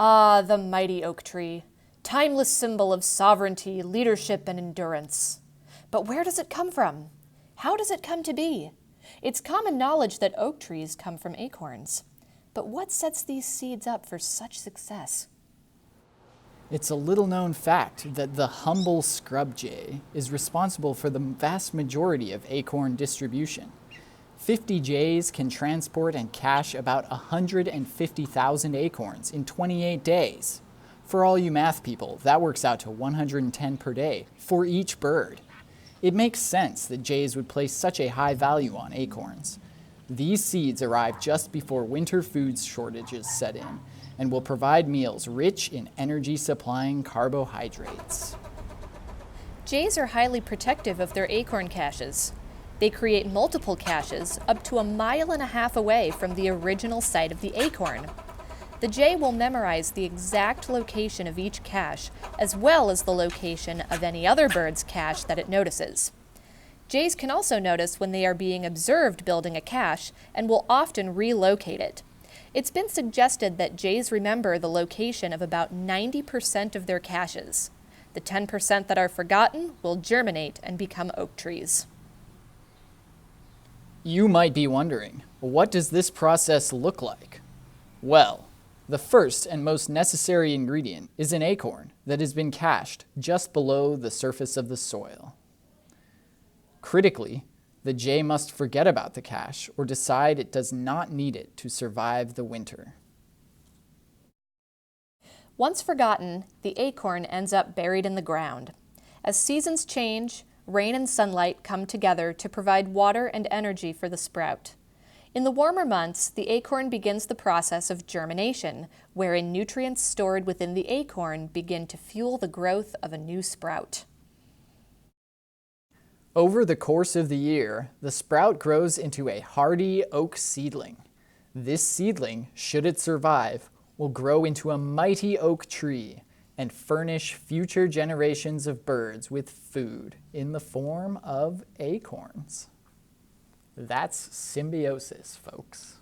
Ah, the mighty oak tree, timeless symbol of sovereignty, leadership, and endurance. But where does it come from? How does it come to be? It's common knowledge that oak trees come from acorns. But what sets these seeds up for such success? It's a little-known fact that the humble scrub jay is responsible for the vast majority of acorn distribution. 50 jays can transport and cache about 150,000 acorns in 28 days. For all you math people, that works out to 110 per day for each bird. It makes sense that jays would place such a high value on acorns. These seeds arrive just before winter food shortages set in and will provide meals rich in energy-supplying carbohydrates. Jays are highly protective of their acorn caches. They create multiple caches up to 1.5 miles away from the original site of the acorn. The jay will memorize the exact location of each cache, as well as the location of any other bird's cache that it notices. Jays can also notice when they are being observed building a cache and will often relocate it. It's been suggested that jays remember the location of about 90% of their caches. The 10% that are forgotten will germinate and become oak trees. You might be wondering, what does this process look like? Well, the first and most necessary ingredient is an acorn that has been cached just below the surface of the soil. Critically, the jay must forget about the cache or decide it does not need it to survive the winter. Once forgotten, the acorn ends up buried in the ground. As seasons change, rain and sunlight come together to provide water and energy for the sprout. In the warmer months, the acorn begins the process of germination, wherein nutrients stored within the acorn begin to fuel the growth of a new sprout. Over the course of the year, the sprout grows into a hardy oak seedling. This seedling, should it survive, will grow into a mighty oak tree and furnish future generations of birds with food in the form of acorns. That's symbiosis, folks.